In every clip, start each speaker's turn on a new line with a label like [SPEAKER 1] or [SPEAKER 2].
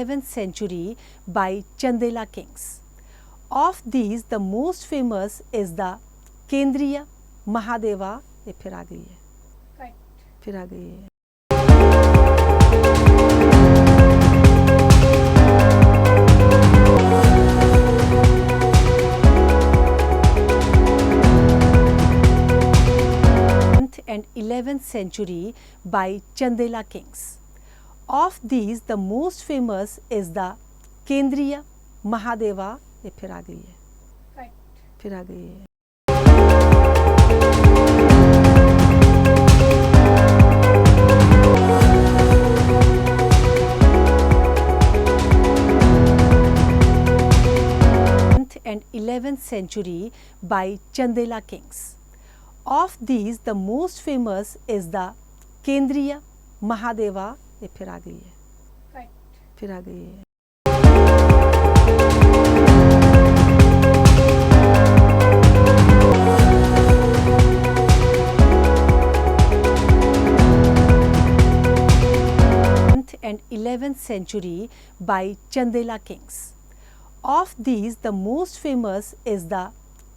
[SPEAKER 1] 11th century by Chandela kings. Of these, the most famous is the Kendriya Mahadeva. ये फिर आ गई है, फिर आ गई है. And 11th century by Chandela kings. Of these, the most famous is the Kendriya Mahadeva. ये फिर आ गई है, फिर आ गई है. And 11th century by Chandela kings. Of these, the most famous is the Kendriya Mahadeva. ये फिर आ गई है, फिर आ गई है. And 11th century by Chandela kings. Of these, the most famous is the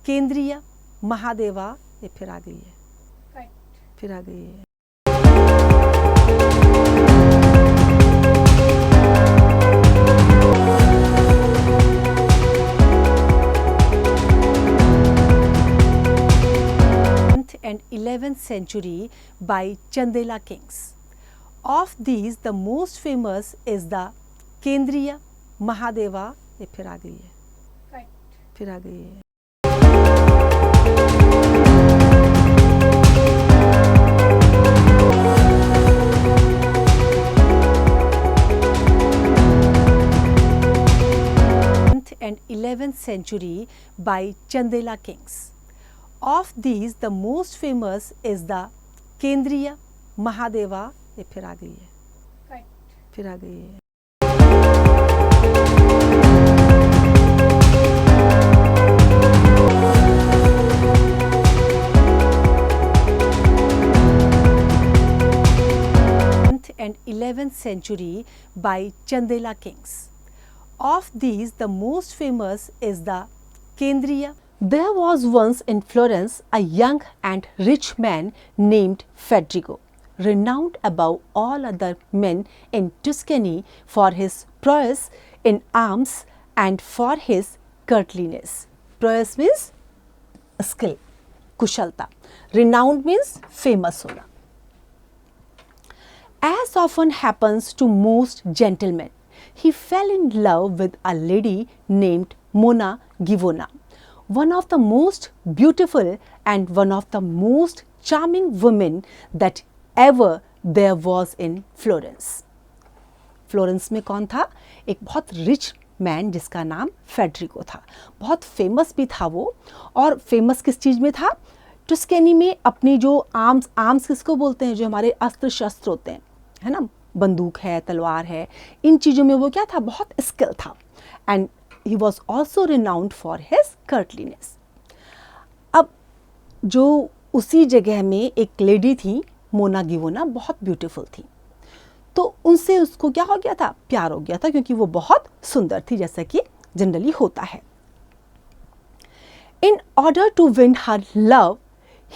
[SPEAKER 1] Kendriya Mahadeva. ये फिर आ गई है, फिर आ गई है. And 11th century by Chandela kings. Of these, the most famous is the Kendriya Mahadeva. ये फिर आ गई है, फिर आ गई है. And 11th century by Chandela kings. Of these, the most famous is the Kendriya Mahadeva. ये फिर आ गई है, फिर आ गई है. And 11th century by Chandela kings. Of these, the most famous is the Kendriya. There was once in Florence a young and rich man named Federigo, renowned above all other men in Tuscany for his prowess in arms and for his courtliness. Prowess means skill, kushalta. Renowned means famous hona. As often happens to most gentlemen, he fell in love with a lady named Monna Givona, one of the most beautiful and one of the most charming women that ever there was in Florence. Florence में कौन था? एक बहुत rich man जिसका नाम Federico था. बहुत famous भी था वो. और फेमस किस चीज़ में था? टस्कैनी में अपनी जो आर्म्स किसको बोलते हैं? जो हमारे अस्त्र शस्त्र होते हैं, है ना, बंदूक है, तलवार है, इन चीज़ों में वो क्या था? बहुत स्किल था. And he was also renowned for his courtliness. अब जो उसी जगह में एक लेडी थी मोना गिवोना, बहुत ब्यूटीफुल थी. तो उनसे उसको क्या हो गया था? प्यार हो गया था, क्योंकि वो बहुत सुंदर थी, जैसा कि जनरली होता है. In order to win her love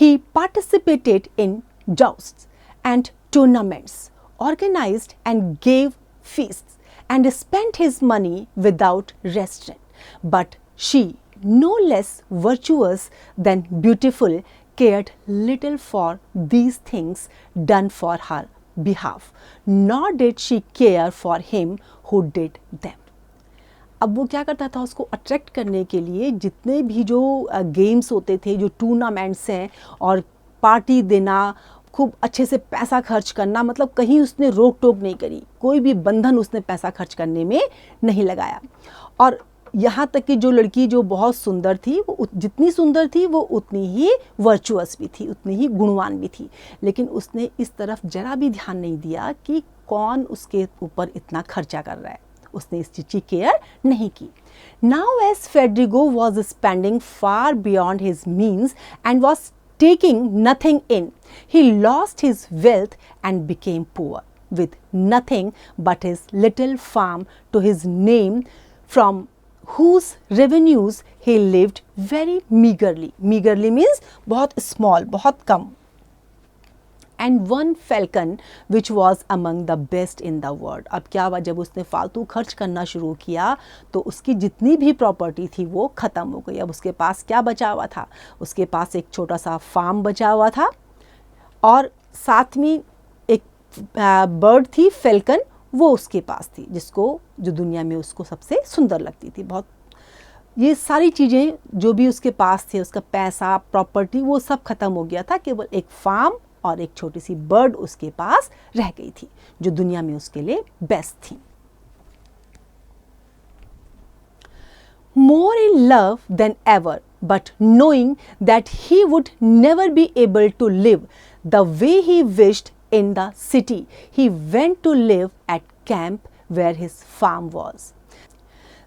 [SPEAKER 1] he participated in jousts and tournaments, organized and gave feasts, and spent his money without restraint. But she, no less virtuous than beautiful, cared little for these things done for her behalf, nor did she care for him who did them. अब वो क्या करता था? उसको attract करने के लिए जितने भी जो गेम्स होते थे, जो टूर्नामेंट्स हैं, और पार्टी देना, खूब अच्छे से पैसा खर्च करना, मतलब कहीं उसने रोक टोक नहीं करी, कोई भी बंधन उसने पैसा खर्च करने में नहीं लगाया. और यहाँ तक कि जो लड़की जो बहुत सुंदर थी, वो जितनी सुंदर थी वो उतनी ही वर्चुअस भी थी, उतनी ही गुणवान भी थी. लेकिन उसने इस तरफ जरा भी ध्यान नहीं दिया कि कौन उसके ऊपर इतना खर्चा कर रहा है. उसने इस चीज़ की केयर नहीं की. Now as Federigo was spending far beyond his means and was taking nothing in, he lost his wealth and became poor. with nothing but his little farm to his name, from whose revenues he lived very meagerly. Meagerly means बहुत small, बहुत कम. And one falcon which was among the best in the world. अब क्या हुआ, जब उसने फालतू खर्च करना शुरू किया तो उसकी जितनी भी प्रॉपर्टी थी वो ख़त्म हो गई. अब उसके पास क्या बचा हुआ था? उसके पास एक छोटा सा फार्म बचा हुआ था और साथ में एक बर्ड थी, फेल्कन, वो उसके पास थी, जिसको जो दुनिया में उसको सबसे सुंदर लगती थी बहुत. ये सारी चीज़ें जो भी उसके पास थे, उसका पैसा, प्रॉपर्टी, वो सब खत्म हो गया था. केवल एक फार्म और एक छोटी सी बर्ड उसके पास रह गई थी जो दुनिया में उसके लिए बेस्ट थी. More in love than ever, but knowing that he would never be able to live the way he wished in the city, he went to live at camp where his farm was.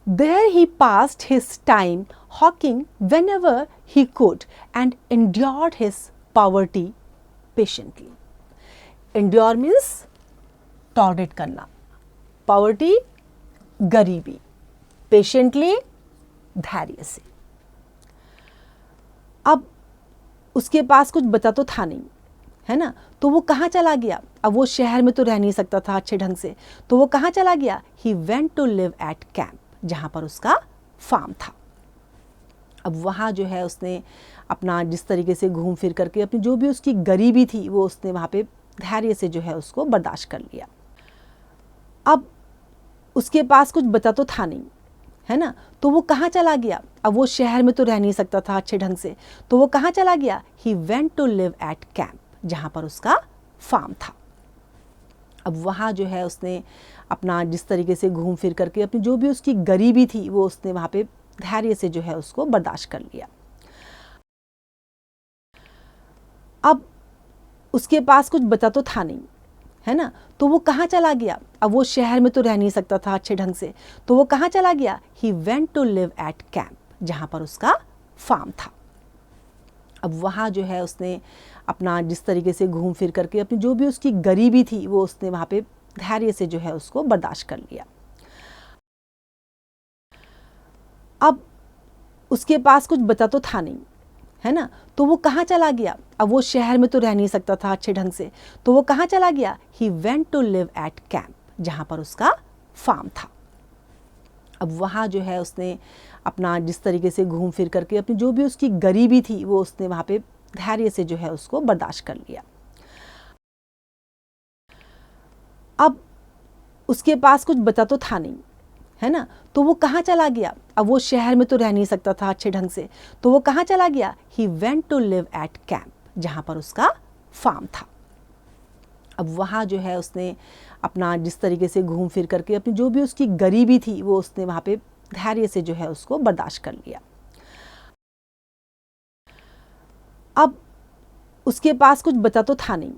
[SPEAKER 1] There he passed his time hawking whenever he could and endured his poverty patiently. Endure means tolerate करना, poverty गरीबी, patiently धैर्य से. अब उसके पास कुछ बचा तो था नहीं, है ना, तो वो कहाँ चला गया? अब वो शहर में तो रह नहीं सकता था अच्छे ढंग से, तो वो कहाँ चला गया? He went to live at camp, जहाँ पर उसका फार्म था. अब वहाँ जो है उसने अपना जिस तरीके से घूम फिर करके अपनी जो भी उसकी गरीबी थी वो उसने वहाँ पे धैर्य से जो है उसको बर्दाश्त कर लिया. अब उसके पास कुछ बचा तो था नहीं, है ना, तो वो कहाँ चला गया? अब वो शहर में तो रह नहीं सकता था अच्छे ढंग से, तो वो कहाँ चला गया? He went to live at camp, जहाँ पर उसका फार्म था. अब वहाँ जो है उसने अपना जिस तरीके से घूम फिर करके अपनी जो भी उसकी गरीबी थी वो उसने वहाँ पे धैर्य से जो है उसको बर्दाश्त कर लिया. अब उसके पास कुछ बचा तो था नहीं, है ना, तो वो कहाँ चला गया? अब वो शहर में तो रह नहीं सकता था अच्छे ढंग से, तो वो कहाँ चला गया? He went to live at camp, जहाँ पर उसका फार्म था. अब वहाँ जो है उसने अपना जिस तरीके से घूम फिर करके अपनी जो भी उसकी गरीबी थी वो उसने वहाँ पे धैर्य से जो है उसको बर्दाश्त कर लिया. अब उसके पास कुछ बचा तो था नहीं, है ना, तो वो कहाँ चला गया? अब वो शहर में तो रह नहीं सकता था अच्छे ढंग से, तो वो कहाँ चला गया? He went to live at camp, जहाँ पर उसका फार्म था. अब वहाँ जो है उसने अपना जिस तरीके से घूम फिर करके अपनी जो भी उसकी गरीबी थी वो उसने वहाँ पे धैर्य से जो है उसको बर्दाश्त कर लिया. अब उसके पास कुछ बचा तो था नहीं, है ना, तो वो कहाँ चला गया? अब वो शहर में तो रह नहीं सकता था अच्छे ढंग से, तो वो कहाँ चला गया? He went to live at camp, जहाँ पर उसका फार्म था. अब वहाँ जो है उसने अपना जिस तरीके से घूम फिर करके अपनी जो भी उसकी गरीबी थी वो उसने वहाँ पे धैर्य से जो है उसको बर्दाश्त कर लिया. अब उसके पास कुछ बचा तो था नहीं,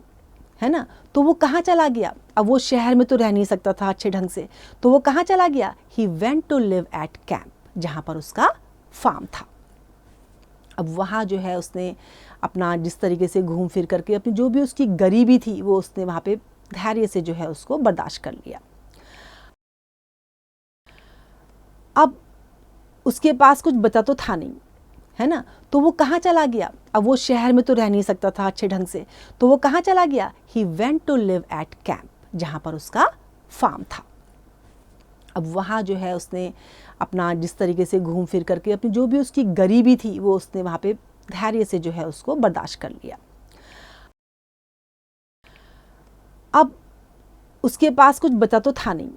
[SPEAKER 1] है ना, तो वो कहाँ चला गया? अब वो शहर में तो रह नहीं सकता था अच्छे ढंग से, तो वो कहाँ चला गया? He went to live at camp, जहाँ पर उसका फार्म था. अब वहाँ जो है उसने अपना जिस तरीके से घूम फिर करके अपनी जो भी उसकी गरीबी थी वो उसने वहाँ पे धैर्य से जो है उसको बर्दाश्त कर लिया. अब उसके पास कुछ बचा तो था नहीं, है ना, तो वो कहाँ चला गया? अब वो शहर में तो रह नहीं सकता था अच्छे ढंग से, तो वो कहाँ चला गया? He went to live at camp, जहाँ पर उसका फार्म था. अब वहाँ जो है उसने अपना जिस तरीके से घूम फिर करके अपनी जो भी उसकी गरीबी थी वो उसने वहाँ पे धैर्य से जो है उसको बर्दाश्त कर लिया. अब उसके पास कुछ बचा तो था नहीं,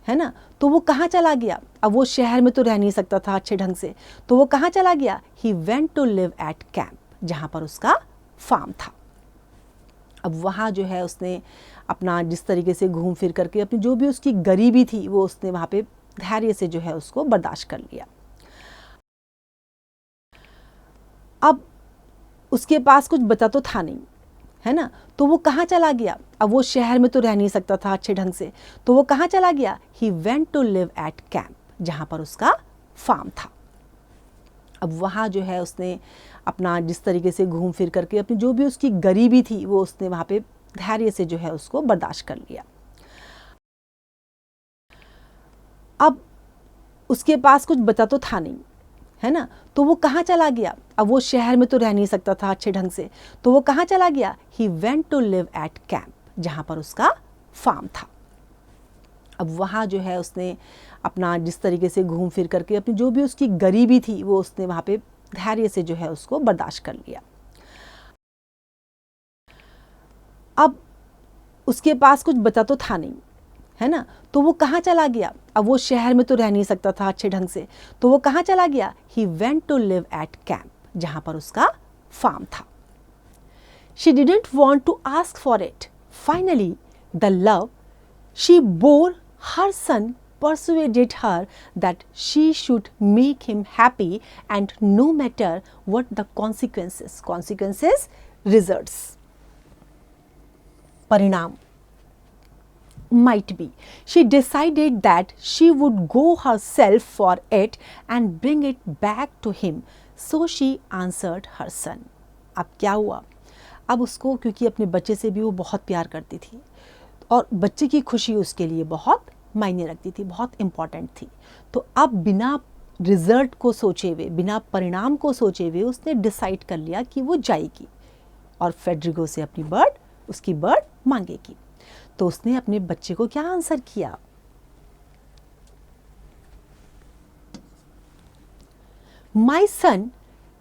[SPEAKER 1] है ना, तो वो कहाँ चला गया? अब वो शहर में तो रह नहीं सकता था अच्छे ढंग से, तो वो कहाँ चला गया? He went to live at camp, जहाँ पर उसका फार्म था. अब वहाँ जो है उसने अपना जिस तरीके से घूम फिर करके अपनी जो भी उसकी गरीबी थी वो उसने वहाँ पे धैर्य से जो है उसको बर्दाश्त कर लिया. अब उसके पास कुछ बचा तो था नहीं, है ना, तो वो कहाँ चला गया? अब वो शहर में तो रह नहीं सकता था अच्छे ढंग से, तो वो कहाँ चला गया? He went to live at camp, जहाँ पर उसका फार्म था. अब वहाँ जो है उसने अपना जिस तरीके से घूम फिर करके अपनी जो भी उसकी गरीबी थी वो उसने वहाँ पे धैर्य से जो है उसको बर्दाश्त कर लिया. अब उसके पास कुछ बचा तो था नहीं, है ना, तो वो कहाँ चला गया? अब वो शहर में तो रह नहीं सकता था अच्छे ढंग से, तो वो कहाँ चला गया? He went to live at camp, जहाँ पर उसका फार्म था। अब वहाँ जो है उसने अपना जिस तरीके से घूम फिर करके अपनी जो भी उसकी गरीबी थी वो उसने वहाँ पे धैर्य से जो है उसको बर्दाश्त कर लिया। अब उसके पास कुछ बचा तो था नहीं, है ना, तो वो कहाँ चला गया? अब वो शहर में तो रह नहीं सकता था अच्छे ढंग से, तो वो कहाँ चला गया? He went to live at camp, जहाँ पर उसका फार्म था। She didn't want to ask for it. Finally the love she bore her son persuaded her that she should make him happy, and no matter what the consequences, results, परिणाम might be. She decided that she would go herself for it and bring it back to him. So she answered her son. अब क्या हुआ? अब उसको, क्योंकि अपने बच्चे से भी वो बहुत प्यार करती थी और बच्चे की खुशी उसके लिए बहुत मायने रखती थी, बहुत इम्पॉर्टेंट थी, तो अब बिना रिजल्ट को सोचे हुए, बिना परिणाम को सोचे हुए उसने डिसाइड कर लिया कि वो जाएगी और फेडरिगो से अपनी उसकी बर्ड मांगेगी। तो उसने अपने बच्चे को क्या आंसर किया? My son,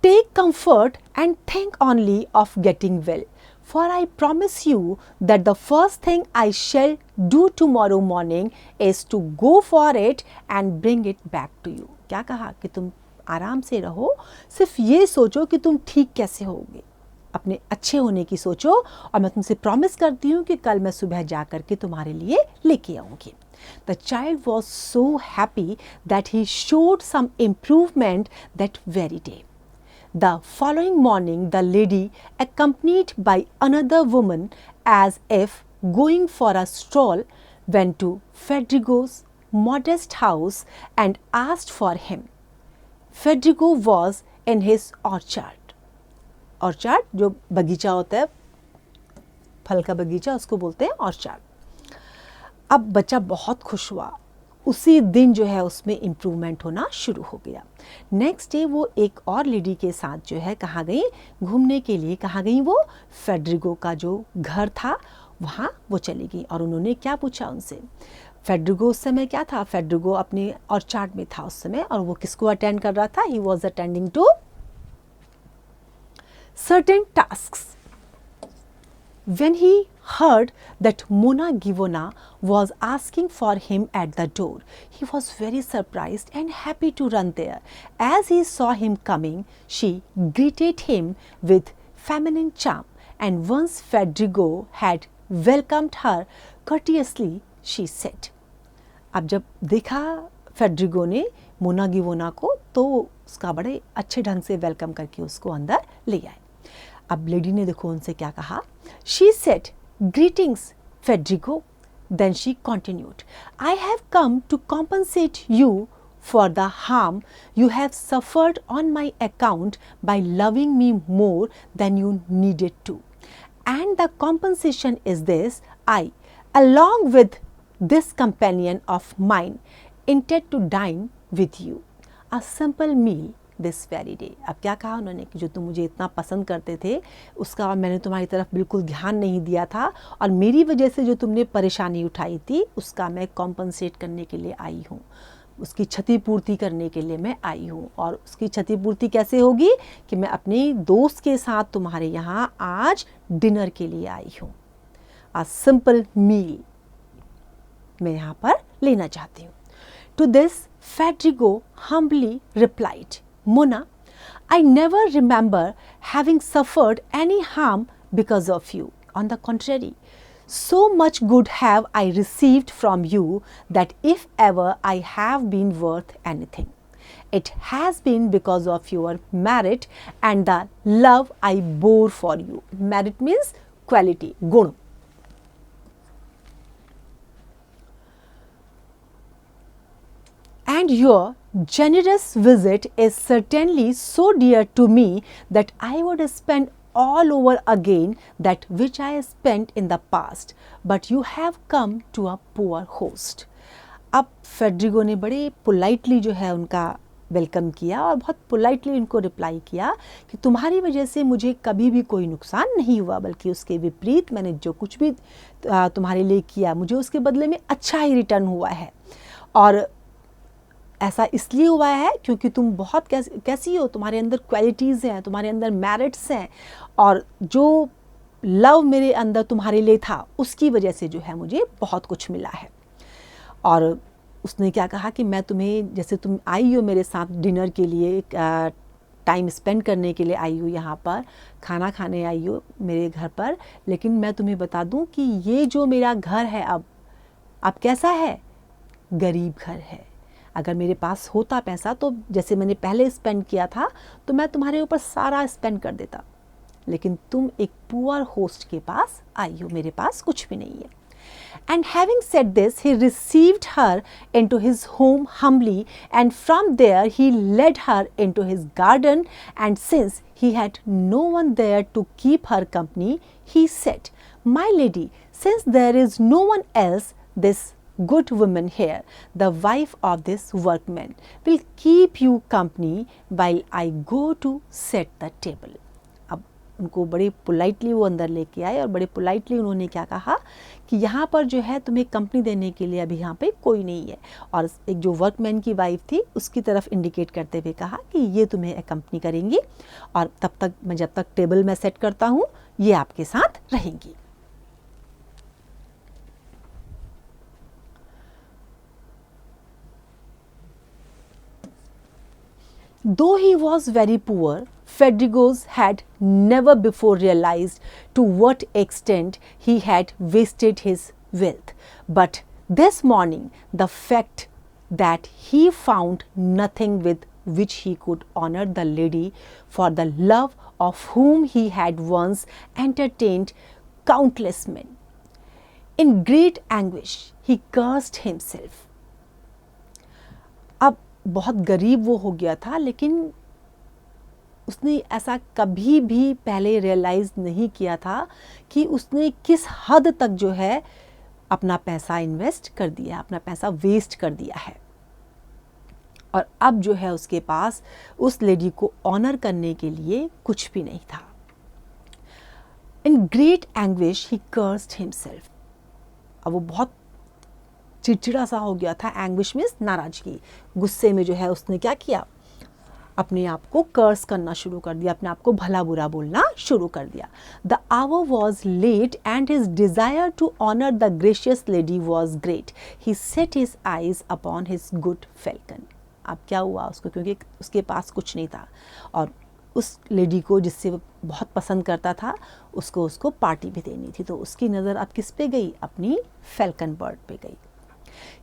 [SPEAKER 1] take comfort and think only of getting well, for I promise you that the first thing I shall do tomorrow morning is to go for it and bring it back to you. क्या कहा कि तुम आराम से रहो, सिर्फ ये सोचो कि तुम ठीक कैसे होगे, अपने अच्छे होने की सोचो, और मैं तुमसे प्रॉमिस करती हूँ कि कल मैं सुबह जा कर के तुम्हारे लिए लेके आऊँगी। The child was so happy that he showed some improvement that very day. The following morning, the lady, accompanied by another woman as if going for a stroll, went to Federigo's modest house and asked for him. Federigo was in his orchard. Orchard जो बगीचा होता है, फल का बगीचा, उसको बोलते हैं ऑर्चार्ड। अब बच्चा बहुत खुश हुआ, उसी दिन जो है उसमें इम्प्रूवमेंट होना शुरू हो गया। नेक्स्ट डे वो एक और लेडी के साथ जो है कहाँ गई? घूमने के लिए। कहाँ गई वो? फेडरिगो का जो घर था वहाँ वो चली गई। और उन्होंने क्या पूछा उनसे? फेडरिगो उस समय क्या था? फेडरिगो अपने ऑर्चार्ड में था उस समय, और वो किसको अटेंड कर रहा था? He was attending to certain tasks. When he heard that Mona Givona was asking for him at the door, he was very surprised and happy to run there. As he saw him coming, she greeted him with feminine charm, and once Federigo had welcomed her courteously, she said. अब जब देखा फेडरिगो ने मोना गिवोना को, तो उसका बड़े अच्छे ढंग से वेलकम करके उसको अंदर ले आए। अब लेडी ने देखो उनसे क्या कहा? She said, "Greetings, Federigo." Then she continued, "I have come to compensate you for the harm you have suffered on my account by loving me more than you needed to. And the compensation is this: I, along with this companion of mine, intend to dine with you. A simple meal this very day." अब क्या कहा उन्होंने कि जो तुम मुझे इतना पसंद करते थे उसका मैंने तुम्हारी तरफ बिल्कुल ध्यान नहीं दिया था, और मेरी वजह से जो तुमने परेशानी उठाई थी उसका मैं कॉम्पनसेट करने के लिए आई हूँ, उसकी क्षतिपूर्ति करने के लिए मैं आई हूँ। और उसकी क्षतिपूर्ति कैसे होगी? कि मैं अपने दोस्त के साथ तुम्हारे यहाँ आज डिनर के लिए आई हूँ। अ सिंपल मील मैं यहाँ पर लेना चाहती हूँ। To this Federigo humbly replied, "Mona, I never remember having suffered any harm because of you. On the contrary, so much good have I received from you that if ever I have been worth anything, it has been because of your merit and the love I bore for you." Merit means quality, गुण। And your generous visit is certainly so dear to me that I would spend all over again that which I spent in the past, but you have come to a poor host. अब फेड्रिगो ने बड़े politely जो है उनका welcome किया और बहुत politely उनको रिप्लाई किया कि तुम्हारी वजह से मुझे कभी भी कोई नुकसान नहीं हुआ, बल्कि उसके विपरीत मैंने जो कुछ भी तुम्हारे लिए किया मुझे उसके बदले में अच्छा ही रिटर्न हुआ है। और ऐसा इसलिए हुआ है क्योंकि तुम बहुत कैसी हो, तुम्हारे अंदर क्वालिटीज़ हैं, तुम्हारे अंदर मेरिट्स हैं, और जो लव मेरे अंदर तुम्हारे लिए था उसकी वजह से जो है मुझे बहुत कुछ मिला है। और उसने क्या कहा कि मैं तुम्हें, जैसे तुम आई हो मेरे साथ डिनर के लिए, टाइम स्पेंड करने के लिए आई हो, यहाँ पर खाना खाने आई हो मेरे घर पर, लेकिन मैं तुम्हें बता दूं कि ये जो मेरा घर है अब कैसा है, गरीब घर है। अगर मेरे पास होता पैसा तो जैसे मैंने पहले स्पेंड किया था तो मैं तुम्हारे ऊपर सारा स्पेंड कर देता, लेकिन तुम एक पुअर होस्ट के पास आई हो, मेरे पास कुछ भी नहीं है। And having said this, he received her into his home humbly, and from there he led her into his garden, and since he had no one there to keep her company, he said, "My lady, since there is no one else, this good woman here, the wife of this workman, will keep you company while I go to set the table." उनको बड़े politely वो अंदर लेके आए और बड़े politely उन्होंने क्या कहा कि यहाँ पर जो है तुम्हें कंपनी देने के लिए अभी यहाँ पे कोई नहीं है, और एक जो वर्कमैन की वाइफ थी उसकी तरफ इंडिकेट करते हुए कहा कि ये तुम्हें कंपनी करेंगी, और तब तक मैं जब तक टेबल में सेट करता हूँ ये आपके साथ रहेंगी। Though he was very poor, Federigo's had never before realized to what extent he had wasted his wealth. But this morning, the fact that he found nothing with which he could honor the lady for the love of whom he had once entertained countless men. In great anguish, he cursed himself. अब बहुत गरीब वो हो गया था, लेकिन उसने ऐसा कभी भी पहले रियलाइज़ नहीं किया था कि उसने किस हद तक जो है अपना पैसा इन्वेस्ट कर दिया, अपना पैसा वेस्ट कर दिया है। और अब जो है उसके पास उस लेडी को ऑनर करने के लिए कुछ भी नहीं था। In great anguish he cursed himself. अब वो बहुत चिड़चिड़ा सा हो गया था। एंग्विश मीन्स नाराजगी, गुस्से में जो है उसने क्या किया, अपने आप को कर्स करना शुरू कर दिया, अपने आप को भला बुरा बोलना शुरू कर दिया। The hour was late and his desire to honour the gracious lady was great. He set his eyes upon his good falcon. अब क्या हुआ उसको, क्योंकि उसके पास कुछ नहीं था और उस लेडी को जिससे वो बहुत पसंद करता था उसको पार्टी भी देनी थी, तो उसकी नज़र अब किस पे गई, अपनी फैल्कन बर्ड पे गई।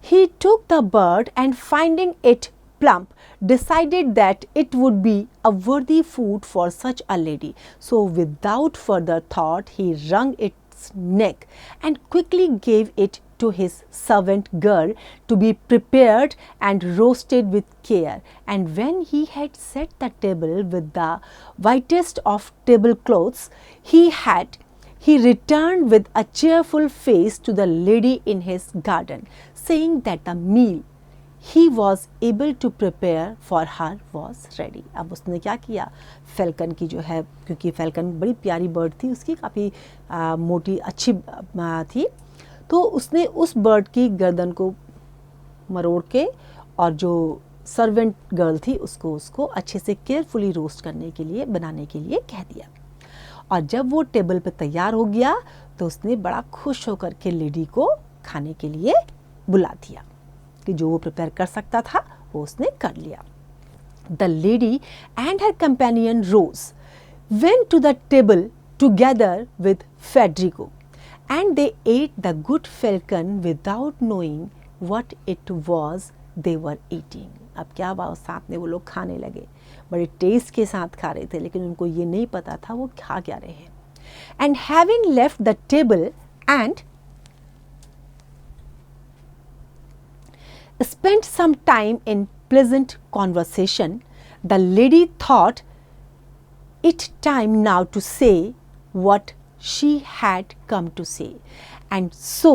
[SPEAKER 1] He took the bird and finding it plump, decided that it would be a worthy food for such a lady. So without further thought, he wrung its neck and quickly gave it to his servant girl to be prepared and roasted with care. And when he had set the table with the whitest of tablecloths he returned with a cheerful face to the lady in his garden, saying that the meal he was able to prepare for her was ready. अब उसने क्या किया, falcon की जो है, क्योंकि falcon बड़ी प्यारी बर्ड थी, उसकी काफ़ी मोटी अच्छी थी, तो उसने उस बर्ड की गर्दन को मरोड़ के और जो सर्वेंट गर्ल थी उसको अच्छे से केयरफुली रोस्ट करने के लिए, बनाने के लिए कह दिया। और जब वो टेबल पे तैयार हो गया तो उसने बड़ा खुश होकर के लेडी को खाने के लिए बुला दिया, कि जो वो प्रिपेयर कर सकता था वो उसने कर लिया। The lady and her companion rose, went to the table together with Federigo, and they ate the good falcon without knowing what it was they were eating. अब क्या हुआ, साथ में वो लोग खाने लगे, बड़े टेस्ट के साथ खा रहे थे, लेकिन उनको ये नहीं पता था वो खा क्या रहे हैं। And having left the table and spent some time in pleasant conversation, the lady thought it time now to say what she had come to say, and so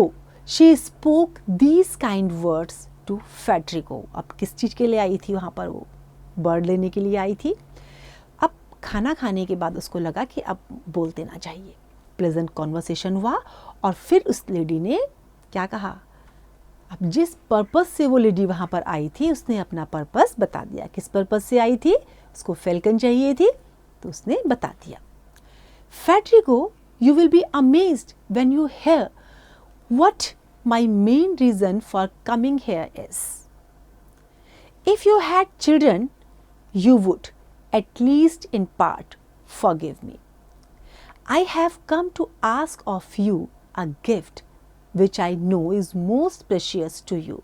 [SPEAKER 1] she spoke these kind words to Federigo. अब किस चीज़ के लिए आई थी वहाँ पर? वो bird लेने के लिए आई थी। अब खाना खाने के बाद उसको लगा कि अब बोल देना चाहिए। प्लेजेंट कॉन्वर्सेशन हुआ और फिर उस लेडी ने क्या कहा? अब जिस पर्पस से वो लेडी वहाँ पर आई थी उसने अपना पर्पस बता दिया। किस पर्पस से आई थी? उसको फैल्कन चाहिए थी, तो उसने बता दिया। Federico, you will be amazed when you hear what my main reason for coming here is. If you had children, you would, at least in part, forgive me. I have come to ask of you a gift which I know is most precious to you,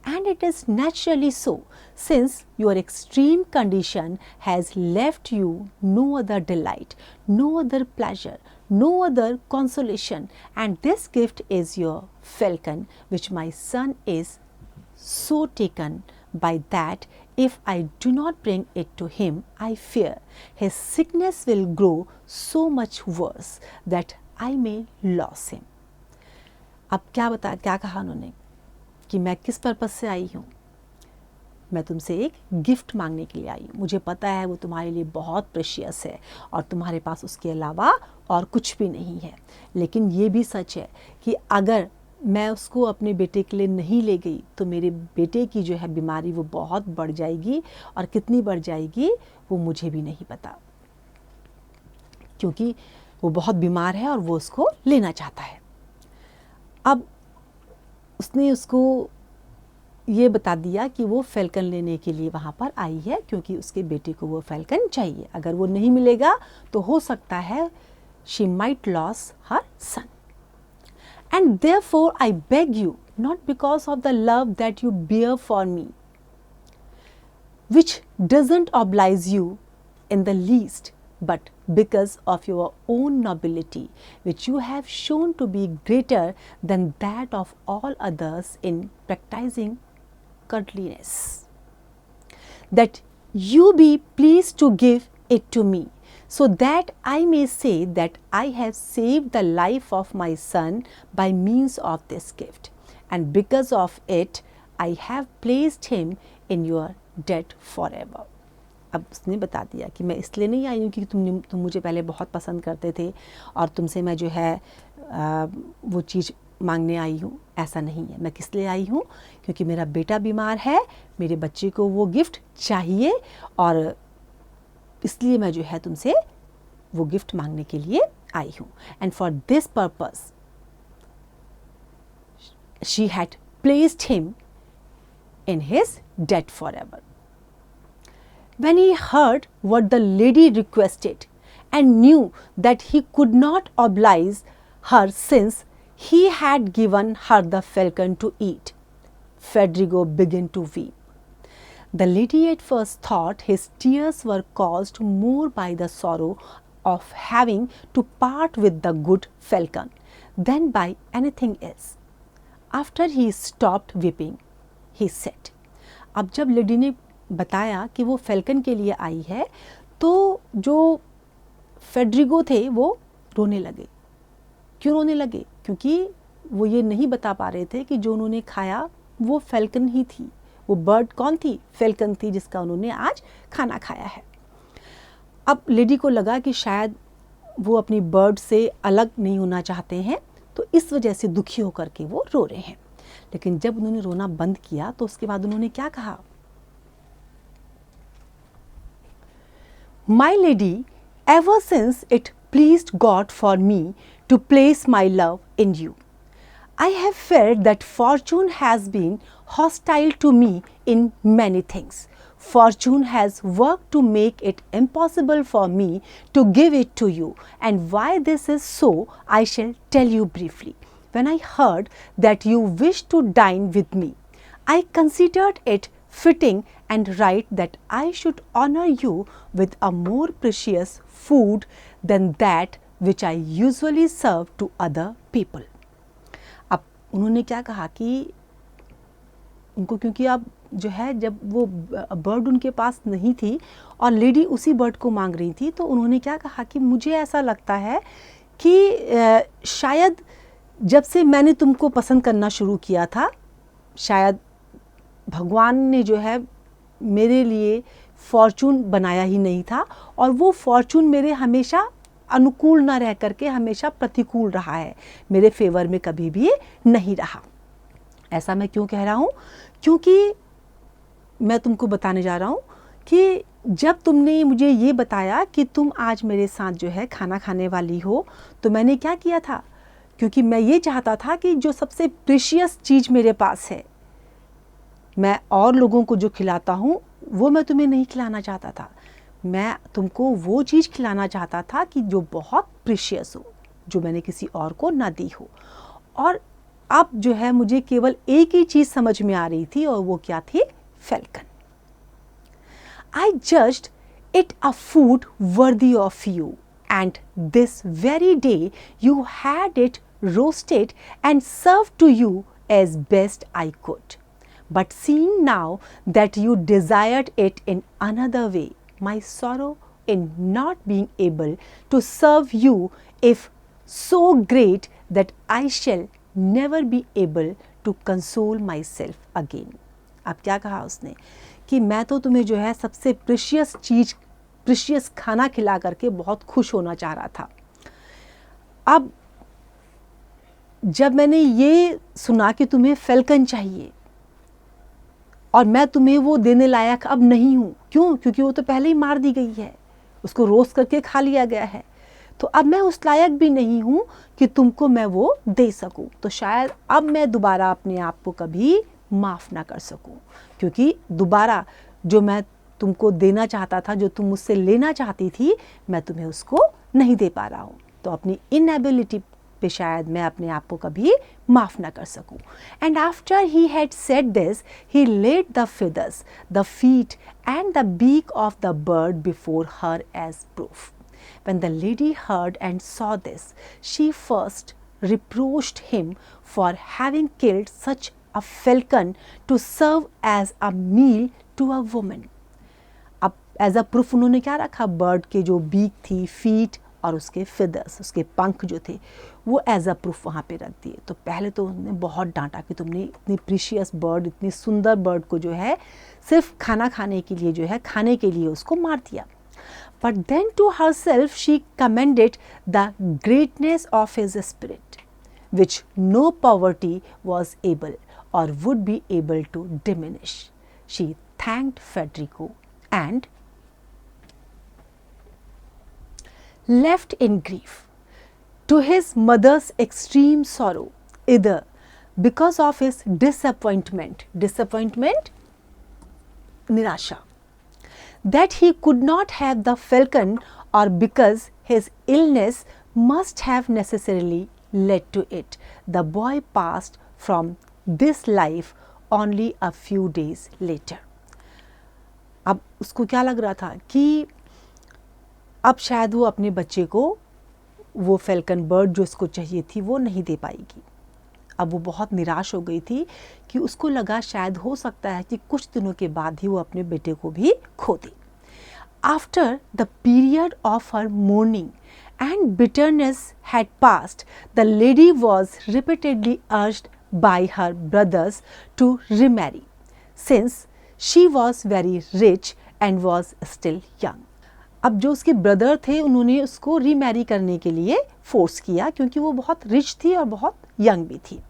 [SPEAKER 1] and it is naturally so, since your extreme condition has left you no other delight, no other pleasure, no other consolation, and this gift is your falcon, which my son is so taken by that if I do not bring it to him, I fear his sickness will grow so much worse that I may lose him. अब क्या कहा उन्होंने कि मैं किस purpose से आई हूँ? मैं तुमसे एक गिफ्ट मांगने के लिए आई हूँ। मुझे पता है वो तुम्हारे लिए बहुत प्रेशियस है और तुम्हारे पास उसके अलावा और कुछ भी नहीं है, लेकिन ये भी सच है कि अगर मैं उसको अपने बेटे के लिए नहीं ले गई तो मेरे बेटे की जो है बीमारी वो बहुत बढ़ जाएगी, और कितनी बढ़ जाएगी वो मुझे भी नहीं पता, क्योंकि वो बहुत बीमार है और वो उसको लेना चाहता है। अब उसने उसको ये बता दिया कि वो फैल्कन लेने के लिए वहाँ पर आई है, क्योंकि उसके बेटे को वो फैल्कन चाहिए। अगर वो नहीं मिलेगा तो हो सकता है she might lose her son. And therefore I beg you, not because of the love that you bear for me, which doesn't oblige you in the least, but because of your own nobility, which you have shown to be greater than that of all others in practicing godliness, that you be pleased to give it to me, so that I may say that I have saved the life of my son by means of this gift, and because of it I have placed him in your debt forever. अब उसने बता दिया कि मैं इसलिए नहीं आई हूँ कि तुम मुझे पहले बहुत पसंद करते थे और तुमसे मैं जो है वो चीज़ मांगने आई हूँ। ऐसा नहीं है। मैं किस लिए आई हूँ? क्योंकि मेरा बेटा बीमार है, मेरे बच्चे को वो गिफ्ट चाहिए, और इसलिए मैं जो है तुमसे वो गिफ्ट मांगने के लिए आई हूँ। And for this purpose she had placed him in his debt forever. When he heard what the lady requested and knew that he could not oblige her since he had given her the falcon to eat, Federigo began to weep. The lady at first thought his tears were caused more by the sorrow of having to part with the good falcon than by anything else. After he stopped weeping, he said, अब जब lady ने बताया कि वो falcon के लिए आई है, तो जो फेडरिगो थे वो रोने लगे। क्यों रोने लगे? क्योंकि वो ये नहीं बता पा रहे थे कि जो उन्होंने खाया वो फैल्कन ही थी। वो बर्ड कौन थी? फैल्कन थी, जिसका उन्होंने आज खाना खाया है। अब लेडी को लगा कि शायद वो अपनी बर्ड से अलग नहीं होना चाहते हैं, तो इस वजह से दुखी होकर के वो रो रहे हैं। लेकिन जब उन्होंने रोना बंद किया तो उसके बाद उन्होंने क्या कहा? My lady, ever since it pleased God for me to place my love in you, I have felt that fortune has been hostile to me in many things. Fortune has worked to make it impossible for me to give it to you, and why this is so, I shall tell you briefly. When I heard that you wished to dine with me, I considered it fitting and right that I should honor you with a more precious food than that which I usually serve to other people. अब उन्होंने क्या कहा कि उनको, क्योंकि अब जो है जब वो बर्ड उनके पास नहीं थी और लेडी उसी बर्ड को मांग रही थी, तो उन्होंने क्या कहा कि मुझे ऐसा लगता है कि शायद जब से मैंने तुमको पसंद करना शुरू किया था, शायद भगवान ने जो है मेरे लिए फॉर्चून बनाया ही नहीं था, और वो फॉर्चून मेरे हमेशा अनुकूल ना रह करके हमेशा प्रतिकूल रहा है, मेरे फेवर में कभी भी नहीं रहा। ऐसा मैं क्यों कह रहा हूँ? क्योंकि मैं तुमको बताने जा रहा हूँ कि जब तुमने मुझे ये बताया कि तुम आज मेरे साथ जो है खाना खाने वाली हो, तो मैंने क्या किया था, क्योंकि मैं ये चाहता था कि जो सबसे प्रीशियस चीज़ मेरे पास है, मैं और लोगों को जो खिलाता हूँ वो मैं तुम्हें नहीं खिलाना चाहता था। मैं तुमको वो चीज़ खिलाना चाहता था कि जो बहुत प्रीशियस हो, जो मैंने किसी और को ना दी हो। और अब जो है मुझे केवल एक ही चीज़ समझ में आ रही थी, और वो क्या थी? Falcon. I judged it a food worthy of you, and this very day you had it roasted and served to you as best I could. But seeing now that you desired it in another way, my sorrow in not being able to serve you is so great that I shall never be able to console myself again. अब क्या कहा उसने कि मैं तो तुम्हें जो है सबसे प्रीशियस चीज़, प्रीशियस खाना खिला करके बहुत खुश होना चाह रहा था। अब जब मैंने ये सुना कि तुम्हें फैल्कन चाहिए और मैं तुम्हें वो देने लायक अब नहीं हूँ, क्यों? क्योंकि वो तो पहले ही मार दी गई है, उसको रोस्ट करके खा लिया गया है, तो अब मैं उस लायक भी नहीं हूँ कि तुमको मैं वो दे सकूँ। तो शायद अब मैं दोबारा अपने आप को कभी माफ़ ना कर सकूं, क्योंकि दोबारा जो मैं तुमको देना चाहता था, जो तुम मुझसे लेना चाहती थी, मैं तुम्हें उसको नहीं दे पा रहा हूँ। तो अपनी इनएबिलिटी पे शायद मैं अपने आप को कभी माफ़ ना कर सकूं। And after he had said this he laid the feathers, the feet and the beak of the bird before her as proof. When the lady heard and saw this, she first reproached him for having killed such a falcon to serve as a meal to a woman. अब as a proof उन्होंने क्या रखा? Bird के जो beak थी, feet और उसके feathers, उसके पंख जो थे, वो एज अ प्रूफ वहाँ पे रख दिए। तो पहले तो उन्होंने बहुत डांटा कि तुमने इतनी प्रीशियस बर्ड, इतनी सुंदर बर्ड को जो है सिर्फ खाना खाने के लिए जो है, खाने के लिए उसको मार दिया। But then to herself she commended the greatness of his spirit, which no poverty was able or would be able to diminish. She thanked Federico and left in grief, to his mother's extreme sorrow, either because of his disappointment, nirasha, that he could not have the falcon, or because his illness must have necessarily led to it. The boy passed from this life only a few days later. अब उसको क्या लग रहा था कि अब शायद वो अपने बच्चे को वो फैल्कन बर्ड जो उसको चाहिए थी वो नहीं दे पाएगी। अब वो बहुत निराश हो गई थी कि उसको लगा शायद हो सकता है कि कुछ दिनों के बाद ही वो अपने बेटे को भी खो दे। After the period of her mourning and bitterness had passed, the lady was repeatedly urged by her brothers to remarry, since she was very rich and was still young. अब जो उसके ब्रदर थे उन्होंने उसको रीमैरी करने के लिए force किया, क्योंकि वो बहुत रिच थी और बहुत यंग भी थी।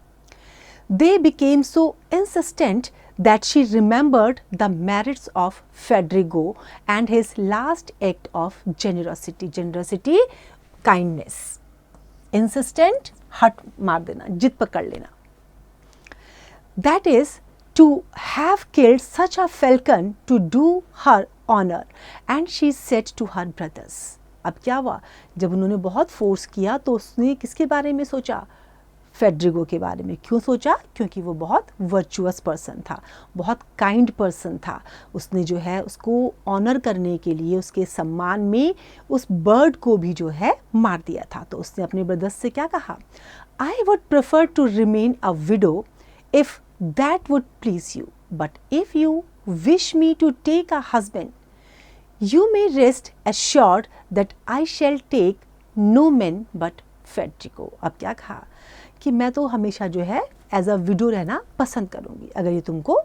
[SPEAKER 1] They became so insistent that she remembered the merits of Federico and his last act of generosity, kindness. Insistent, हट मार देना, जिद पकड़ लेना। That is to have killed such a falcon to do her honor, and she said to her brothers. अब क्या हुआ? जब उन्होंने बहुत फोर्स किया तो उसने किसके बारे में सोचा? फेडरिको के बारे में। क्यों सोचा? क्योंकि वो बहुत वर्चुअस पर्सन था, बहुत काइंड पर्सन था। उसने जो है उसको ऑनर करने के लिए, उसके सम्मान में उस बर्ड को भी जो है मार दिया था। तो उसने अपने ब्रदर्स से क्या कहा? I would prefer to remain a widow if that would please you, but if you wish me to take a husband, you may rest assured that I shall take no man but Federico. अब क्या कहा कि मैं तो हमेशा जो है as a window रहना पसंद करूँगी, अगर ये तुमको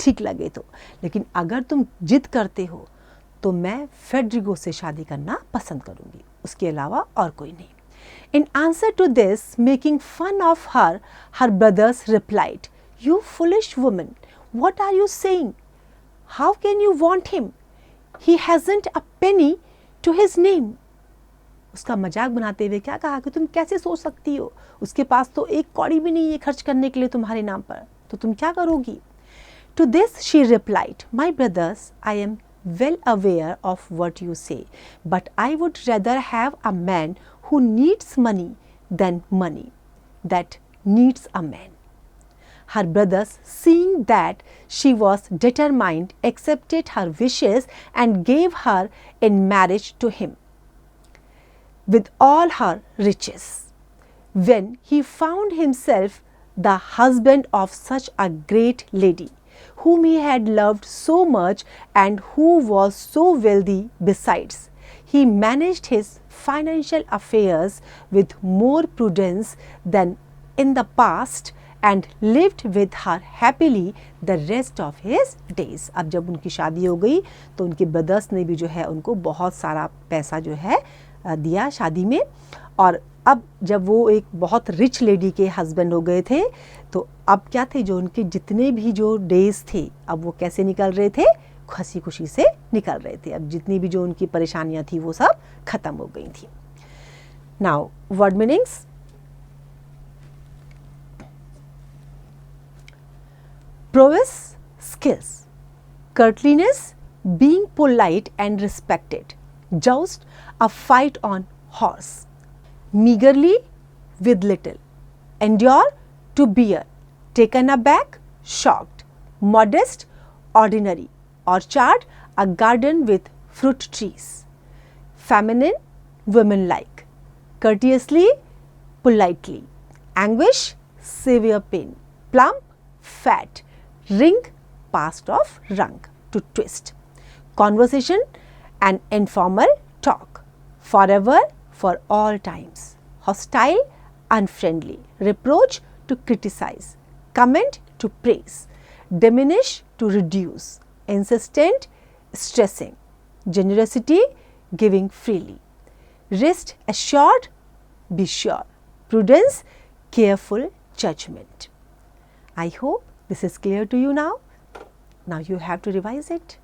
[SPEAKER 1] ठीक लगे तो, लेकिन अगर तुम जिद करते हो तो मैं फेडरिगो से शादी करना पसंद करूंगी, उसके अलावा और कोई नहीं. In answer to this, making fun of her, her brothers replied, "You foolish woman, what are you saying? How can you want him? He hasn't a penny to his name." उसका मजाक बनाते हुए क्या कहा कि तुम कैसे सोच सकती हो, उसके पास तो एक कौड़ी भी नहीं है खर्च करने के लिए तुम्हारे नाम पर, तो तुम क्या करोगी. To this she replied, "My brothers, I am well aware of what you say, but I would rather have a man who needs money than money that needs a man." Her brothers, seeing that she was determined, accepted her wishes and gave her in marriage to him with all her riches. When he found himself the husband of such a great lady, whom he had loved so much and who was so wealthy besides, he managed his financial affairs with more prudence than in the past and lived with her happily the rest of his days. अब जब उनकी शादी हो गई तो उनके brothers ने भी जो है उनको बहुत सारा पैसा जो है दिया शादी में, और अब जब वो एक बहुत रिच लेडी के हस्बैंड हो गए थे तो अब क्या थे, जो उनके जितने भी जो डेज थे अब वो कैसे निकल रहे थे, हंसी खुशी से निकल रहे थे. अब जितनी भी जो उनकी परेशानियां थी वो सब खत्म हो गई थी. Now word meanings. Prowess, skills. Courtliness, being polite and respected. Joust, a fight on horse. Meagerly, with little. Endure, to bear. Taken aback, shocked. Modest, ordinary. Orchard, a garden with fruit trees. Feminine, women-like. Courteously, politely. Anguish, severe pain. Plump, fat. Ring, past of rung, to twist. Conversation, an informal talk. Forever, for all times. Hostile, unfriendly. Reproach, to criticize. Comment, to praise. Diminish, to reduce. Insistent, stressing. Generosity, giving freely. Rest assured, be sure. Prudence, careful judgment. I hope this is clear to you now. Now you have to revise it.